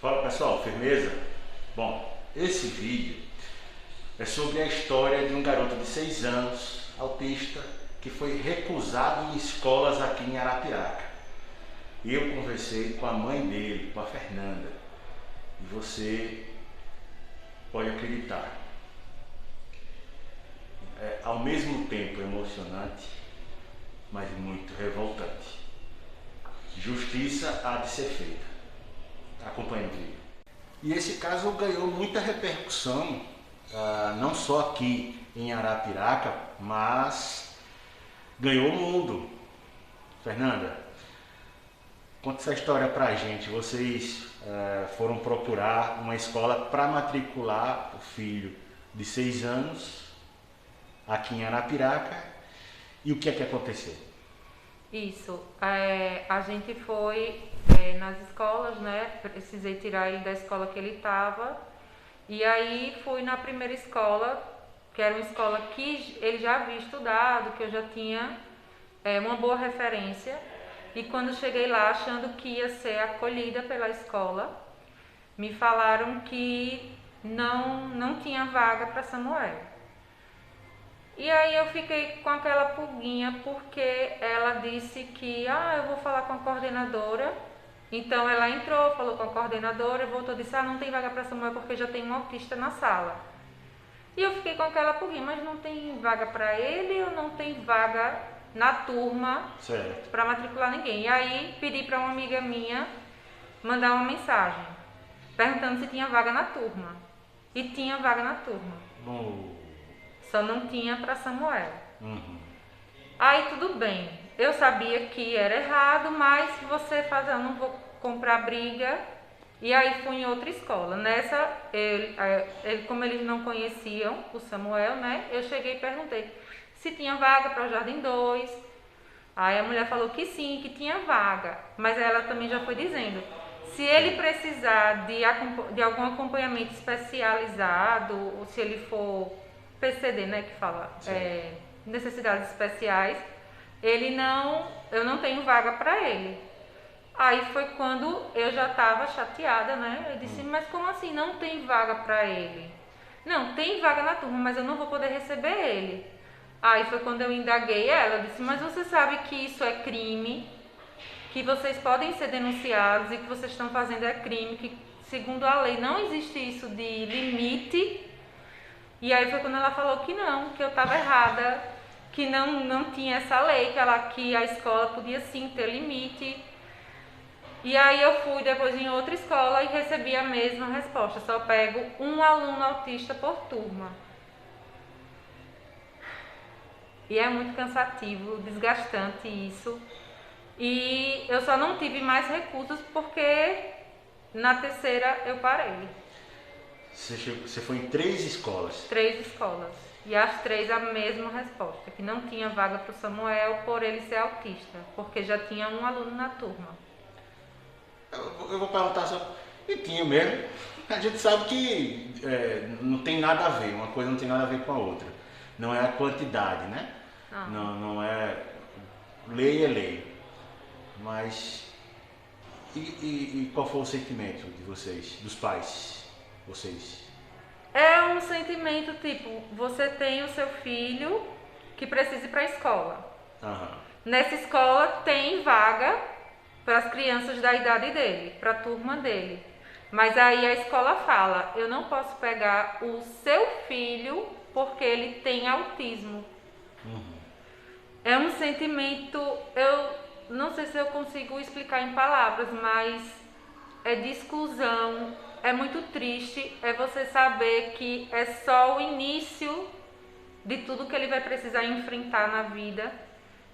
Fala pessoal, firmeza? Bom, esse vídeo é sobre a história de um garoto de 6 anos, autista, que foi recusado em escolas aqui em Arapiraca. E eu conversei com a mãe dele, com a Fernanda, e você pode acreditar, é ao mesmo tempo emocionante, mas muito revoltante. Justiça há de ser feita. Acompanhe o vídeo. E esse caso ganhou muita repercussão, não só aqui em Arapiraca, mas ganhou o mundo. Fernanda, conta essa história pra gente. Vocês foram procurar uma escola para matricular o filho de 6 anos aqui em Arapiraca, e o que é que aconteceu? Isso, a gente foi nas escolas, né? Precisei tirar ele da escola que ele estava. E aí fui na primeira escola, que era uma escola que ele já havia estudado, que eu já tinha uma boa referência. E quando cheguei lá, achando que ia ser acolhida pela escola, me falaram que não tinha vaga para Samuel. E aí eu fiquei com aquela pulguinha, porque ela disse que eu vou falar com a coordenadora. Então ela entrou, falou com a coordenadora, voltou e disse, não tem vaga para Samuel porque já tem um autista na sala. E eu fiquei com aquela pulguinha, mas não tem vaga para ele ou não tem vaga na turma para matricular ninguém? E aí pedi para uma amiga minha mandar uma mensagem, perguntando se tinha vaga na turma. E tinha vaga na turma. Só não tinha para Samuel. Aí tudo bem, eu sabia que era errado, mas você faz, eu não vou comprar briga. E aí fui em outra escola. Nessa, como eles não conheciam o Samuel, né? Eu cheguei e perguntei se tinha vaga para o Jardim 2. Aí a mulher falou que sim, que tinha vaga. Mas ela também já foi dizendo, se ele precisar de algum acompanhamento especializado, ou se ele for PCD, né, que fala, necessidades especiais, eu não tenho vaga para ele. Aí foi quando eu já estava chateada, né? Eu disse, mas como assim não tem vaga para ele? Não, tem vaga na turma, mas eu não vou poder receber ele. Aí foi quando eu indaguei ela, eu disse, mas você sabe que isso é crime, que vocês podem ser denunciados e que vocês estão fazendo é crime, que segundo a lei não existe isso de limite. E aí foi quando ela falou que não, que eu estava errada, que não tinha essa lei, que a escola podia sim ter limite. E aí eu fui depois em outra escola e recebi a mesma resposta, só pego um aluno autista por turma. E é muito cansativo, desgastante isso. E eu só não tive mais recursos porque na terceira eu parei. Você foi em 3 escolas? 3 escolas. E as 3 a mesma resposta, que não tinha vaga para o Samuel por ele ser autista, porque já tinha um aluno na turma. Eu vou perguntar só. E tinha mesmo. A gente sabe que não tem nada a ver, uma coisa não tem nada a ver com a outra. Não é a quantidade, né? Não é. Lei é lei. Mas. E qual foi o sentimento de vocês, dos pais? Vocês? É um sentimento tipo, você tem o seu filho que precisa ir para a escola. Nessa escola tem vaga para as crianças da idade dele, para a turma dele. Mas aí a escola fala, eu não posso pegar o seu filho porque ele tem autismo. É um sentimento, eu não sei se eu consigo explicar em palavras, mas é de exclusão, é muito triste, é você saber que é só o início de tudo que ele vai precisar enfrentar na vida,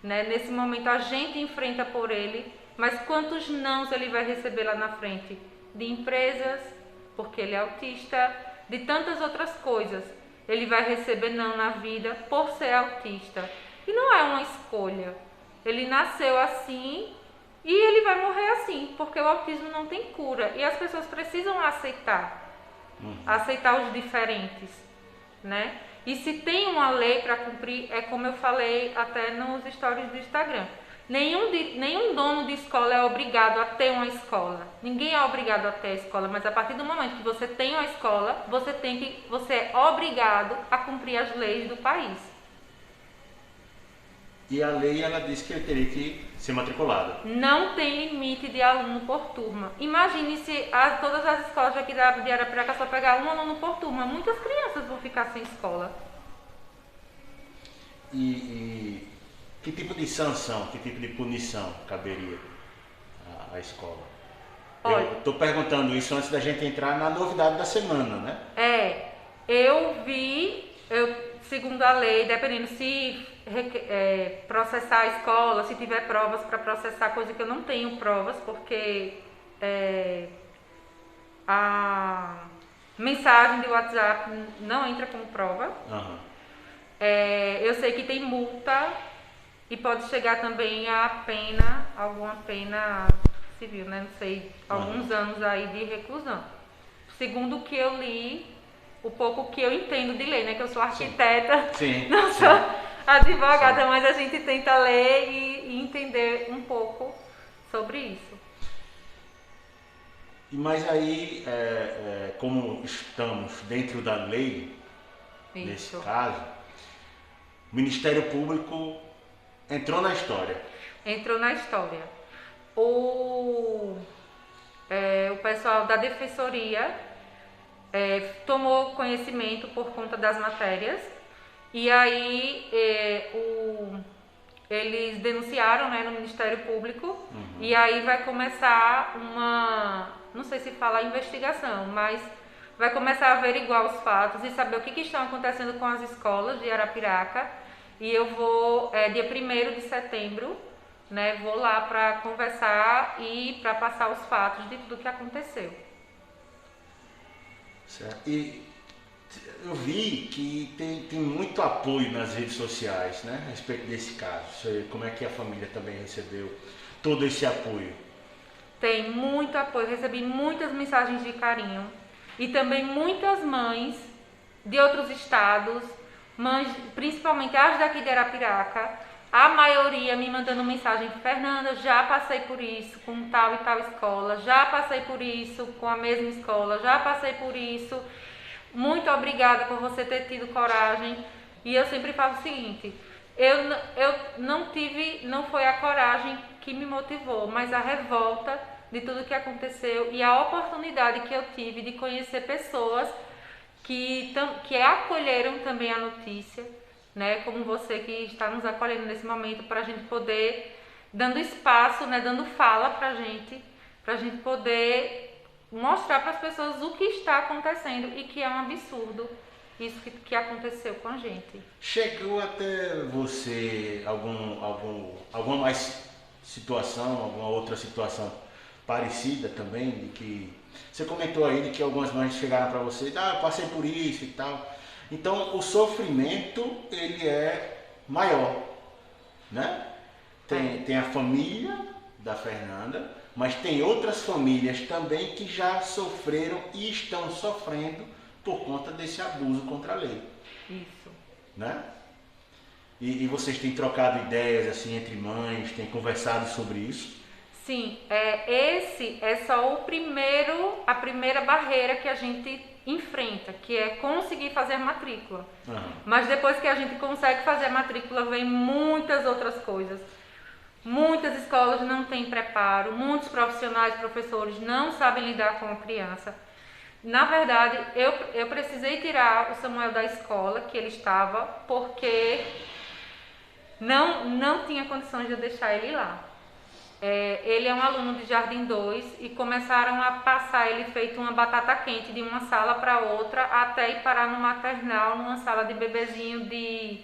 né? Nesse momento a gente enfrenta por ele, mas quantos nãos ele vai receber lá na frente? De empresas, porque ele é autista, de tantas outras coisas. Ele vai receber não na vida por ser autista. E não é uma escolha. Ele nasceu assim e ele vai morrer assim, porque o autismo não tem cura. E as pessoas precisam aceitar os diferentes, né? E se tem uma lei para cumprir, é como eu falei até nos stories do Instagram. Nenhum dono de escola é obrigado a ter uma escola. Ninguém é obrigado a ter a escola, mas a partir do momento que você tem uma escola, você é obrigado a cumprir as leis do país. E a lei, ela diz que ele teria que ser matriculado. Não tem limite de aluno por turma. Imagine se todas as escolas aqui de Arapiraca só pegar um aluno por turma. Muitas crianças vão ficar sem escola. E que tipo de sanção, que tipo de punição caberia à escola? Olha, eu estou perguntando isso antes da gente entrar na novidade da semana, né? Segundo a lei, dependendo se processar a escola, se tiver provas para processar, coisa que eu não tenho provas, porque a mensagem de WhatsApp não entra como prova. Uhum. Eu sei que tem multa e pode chegar também a pena, alguma pena civil, né? Não sei, alguns anos aí de reclusão. Segundo o que eu li, o pouco que eu entendo de lei, né? Que eu sou arquiteta, sim, não sou advogada, mas a gente tenta ler e entender um pouco sobre isso. Mas aí, como estamos dentro da lei, nesse caso, o Ministério Público entrou na história. Entrou na história. O pessoal da Defensoria tomou conhecimento por conta das matérias e aí eles denunciaram, né, no Ministério Público. E aí vai começar não sei se fala investigação, mas vai começar a averiguar os fatos e saber o que estão acontecendo com as escolas de Arapiraca. E eu vou, dia 1º de setembro, né, vou lá para conversar e para passar os fatos de tudo que aconteceu. Certo. E eu vi que tem muito apoio nas redes sociais, né, a respeito desse caso. Como é que a família também recebeu todo esse apoio? Tem muito apoio, recebi muitas mensagens de carinho e também muitas mães de outros estados, mães, principalmente as daqui de Arapiraca, a maioria me mandando mensagem: Fernanda, já passei por isso com tal e tal escola, já passei por isso com a mesma escola, já passei por isso, muito obrigada por você ter tido coragem. E eu sempre falo o seguinte: não foi a coragem que me motivou, mas a revolta de tudo que aconteceu e a oportunidade que eu tive de conhecer pessoas que acolheram também a notícia, né, como você que está nos acolhendo nesse momento, para a gente poder, dando espaço, né, dando fala para a gente poder mostrar para as pessoas o que está acontecendo e que é um absurdo isso que aconteceu com a gente. Chegou até você alguma mais situação, alguma outra situação parecida também, de que você comentou aí de que algumas mães chegaram para você, eu passei por isso e tal. Então o sofrimento, ele é maior, né? Tem a família da Fernanda, mas tem outras famílias também que já sofreram e estão sofrendo por conta desse abuso contra a lei. Isso. Né? E vocês têm trocado ideias assim entre mães, têm conversado sobre isso? Sim, esse é só a primeira barreira que a gente enfrenta, que é conseguir fazer a matrícula. Mas depois que a gente consegue fazer a matrícula, vem muitas outras coisas. Muitas escolas não têm preparo, muitos profissionais, professores não sabem lidar com a criança. Na verdade, eu precisei tirar o Samuel da escola que ele estava, porque não tinha condições de eu deixar ele lá. Ele é um aluno de Jardim 2 e começaram a passar ele feito uma batata quente de uma sala para outra até ir parar no maternal, numa sala de bebezinho de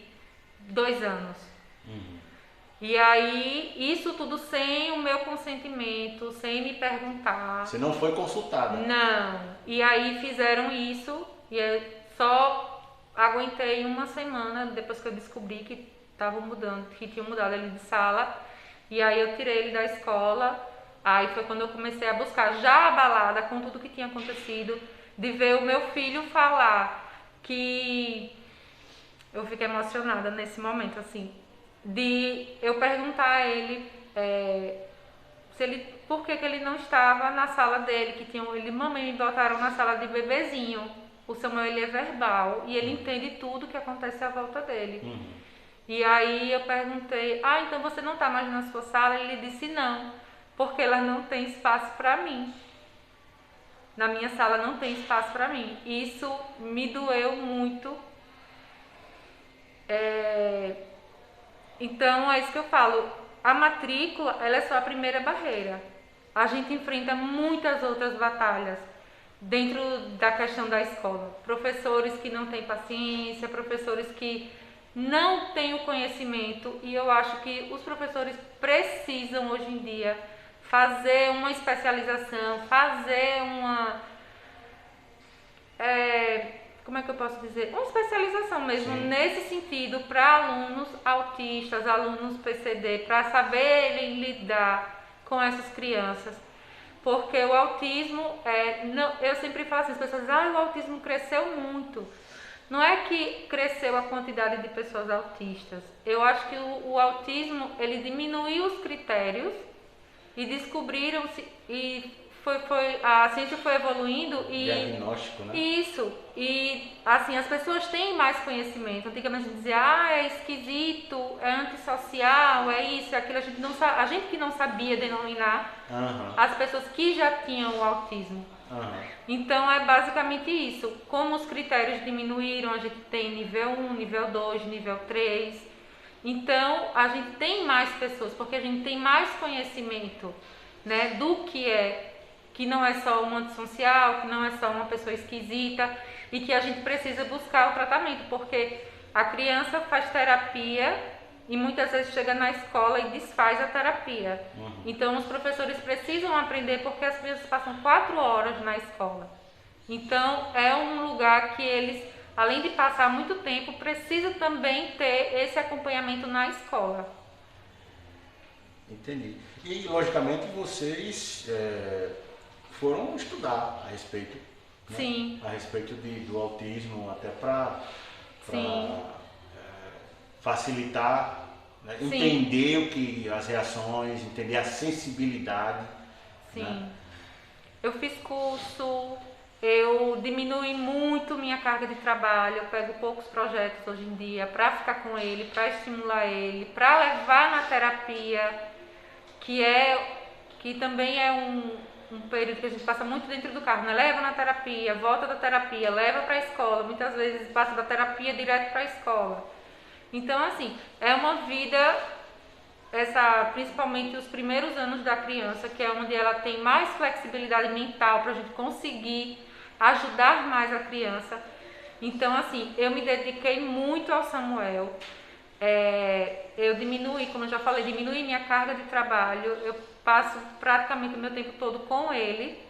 2 anos. E aí, isso tudo sem o meu consentimento, sem me perguntar. Você não foi consultada? Não. E aí fizeram isso e eu só aguentei uma semana depois que eu descobri que tinham mudado ele de sala. E aí eu tirei ele da escola. Aí foi quando eu comecei a buscar, já abalada com tudo que tinha acontecido, de ver o meu filho falar, que eu fiquei emocionada nesse momento, assim. de eu perguntar a ele por que ele não estava na sala dele, que tinha ele, mamãe, me botaram na sala de bebezinho. O Samuel, ele é verbal e ele entende tudo que acontece à volta dele. E aí eu perguntei, então você não está mais na sua sala? Ele disse, não, porque ela não tem espaço para mim. Na minha sala não tem espaço para mim. Isso me doeu muito. Então é isso que eu falo. A matrícula, ela é só a primeira barreira. A gente enfrenta muitas outras batalhas dentro da questão da escola. Professores que não têm paciência, professores que não têm o conhecimento, e eu acho que os professores precisam hoje em dia fazer uma especialização, fazer uma... como é que eu posso dizer? Uma especialização mesmo. Sim. Nesse sentido, para alunos autistas, alunos PCD, para saberem lidar com essas crianças. Porque o autismo, eu sempre falo assim, as pessoas dizem, o autismo cresceu muito. Não é que cresceu a quantidade de pessoas autistas. Eu acho que o autismo, ele diminuiu os critérios e descobriram-se, a ciência foi evoluindo e... Diagnóstico, né? Isso. E, assim, as pessoas têm mais conhecimento. Antigamente dizia, é esquisito, é antissocial, é isso, é aquilo. A gente que não sabia denominar as pessoas que já tinham o autismo. Então, é basicamente isso. Como os critérios diminuíram, a gente tem nível 1, nível 2, nível 3. Então, a gente tem mais pessoas, porque a gente tem mais conhecimento, né, do que não é só um antissocial, que não é só uma pessoa esquisita e que a gente precisa buscar o tratamento, porque a criança faz terapia e muitas vezes chega na escola e desfaz a terapia. Então, os professores precisam aprender, porque as crianças passam 4 horas na escola. Então, é um lugar que eles, além de passar muito tempo, precisam também ter esse acompanhamento na escola. Entendi. E, logicamente, vocês foram estudar a respeito, né? Sim. A respeito do autismo, até para facilitar, né? Entender o que as reações, entender a sensibilidade. Sim. Né? Eu fiz curso, eu diminui muito minha carga de trabalho, eu pego poucos projetos hoje em dia para ficar com ele, para estimular ele, para levar na terapia, que também é um período que a gente passa muito dentro do carro, né? Leva na terapia, volta da terapia, leva para a escola, muitas vezes passa da terapia direto para a escola. Então, assim, é uma vida, principalmente os primeiros anos da criança, que é onde ela tem mais flexibilidade mental para a gente conseguir ajudar mais a criança. Então, assim, eu me dediquei muito ao Samuel. Eu diminui, como eu já falei, diminui minha carga de trabalho. Eu passo praticamente o meu tempo todo com ele,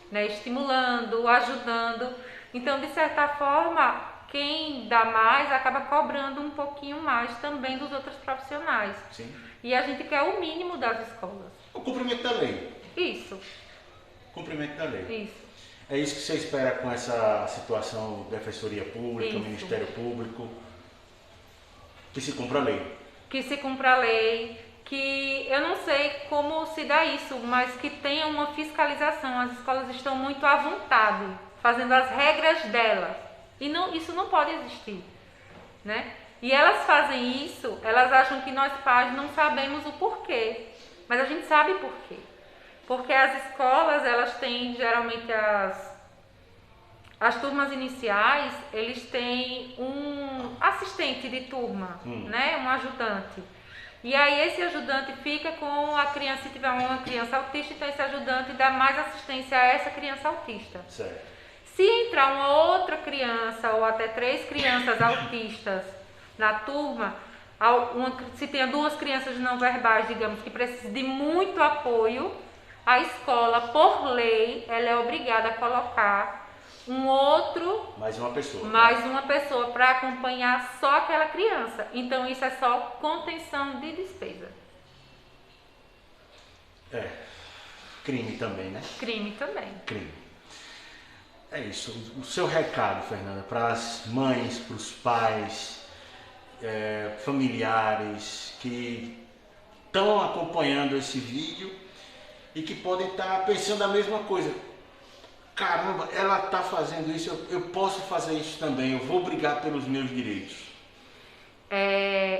né, estimulando, ajudando. Então, de certa forma, quem dá mais acaba cobrando um pouquinho mais também dos outros profissionais. Sim. E a gente quer o mínimo das escolas. O cumprimento da lei. Isso. Cumprimento da lei. Isso. É isso que você espera com essa situação da Defensoria Pública, Isso. Ministério Público? Que se cumpra a lei. Que se cumpra a lei, que eu não sei como se dá isso, mas que tenha uma fiscalização. As escolas estão muito à vontade, fazendo as regras delas. E isso não pode existir, né? E elas fazem isso, elas acham que nós pais não sabemos o porquê. Mas a gente sabe por quê. Porque as escolas, elas têm geralmente as turmas iniciais, eles têm um assistente de turma, né? Um ajudante. E aí esse ajudante fica com a criança, se tiver uma criança autista, então esse ajudante dá mais assistência a essa criança autista. Certo. Se entrar uma outra criança ou até 3 crianças autistas na turma, se tem 2 crianças não verbais, digamos, que precisam de muito apoio, a escola, por lei, ela é obrigada a colocar mais uma pessoa para acompanhar só aquela criança. Então isso é só contenção de despesa. Crime também, né? Crime também. Crime. É isso. O seu recado, Fernanda, para as mães, para os pais, familiares que estão acompanhando esse vídeo e que podem estar pensando a mesma coisa. Caramba, ela está fazendo isso, eu posso fazer isso também, eu vou brigar pelos meus direitos.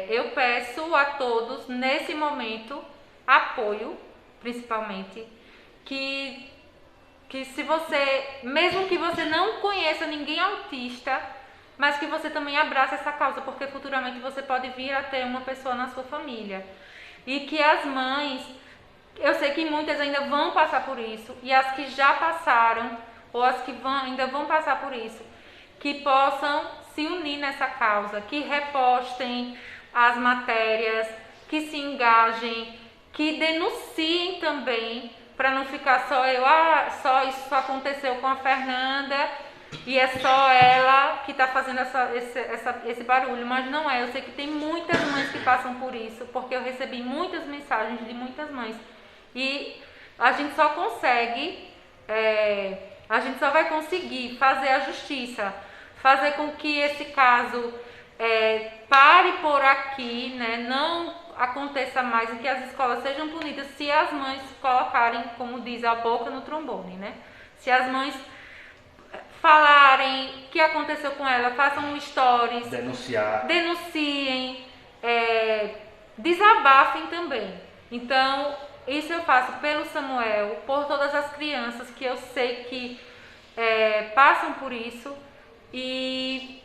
Eu peço a todos, nesse momento, apoio, principalmente, que se você, mesmo que você não conheça ninguém autista, mas que você também abrace essa causa, porque futuramente você pode vir a ter uma pessoa na sua família. E que as mães, eu sei que muitas ainda vão passar por isso, e as que já passaram, ou as que ainda vão passar por isso, que possam se unir nessa causa, que repostem as matérias, que se engajem, que denunciem também, para não ficar só só isso aconteceu com a Fernanda e é só ela que está fazendo esse barulho, mas não é. Eu sei que tem muitas mães que passam por isso, porque eu recebi muitas mensagens de muitas mães. E a gente só vai conseguir fazer a justiça, fazer com que esse caso pare por aqui, né? Não aconteça mais e que as escolas sejam punidas se as mães colocarem, como diz, a boca no trombone, né? Se as mães falarem o que aconteceu com ela, façam stories, denunciem, desabafem também. Então, isso eu faço pelo Samuel, por todas as crianças que eu sei que passam por isso. E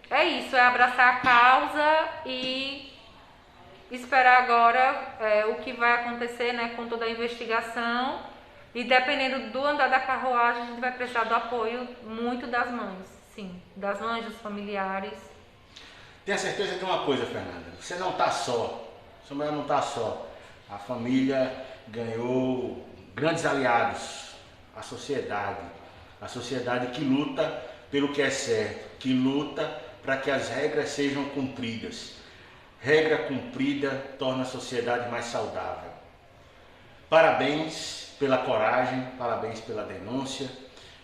é isso, é abraçar a causa e esperar agora o que vai acontecer, né, com toda a investigação. E dependendo do andar da carruagem, a gente vai precisar do apoio muito das mães, sim, das mães, dos familiares. Tenha certeza de uma coisa, Fernanda, você não está só, Samuel não está só. A família ganhou grandes aliados, a sociedade que luta pelo que é certo, que luta para que as regras sejam cumpridas. Regra cumprida torna a sociedade mais saudável. Parabéns pela coragem, parabéns pela denúncia.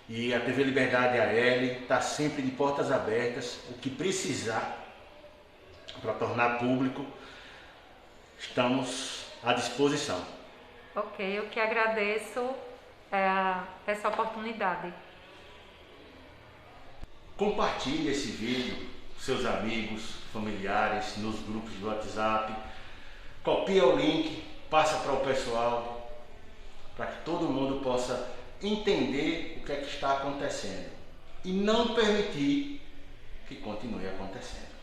E a TV Liberdade AL está sempre de portas abertas. O que precisar para tornar público, estamos à disposição. Ok, eu que agradeço essa oportunidade. Compartilhe esse vídeo com seus amigos, familiares, nos grupos de WhatsApp. Copia o link, passa para o pessoal, para que todo mundo possa entender o que é que está acontecendo e não permitir que continue acontecendo.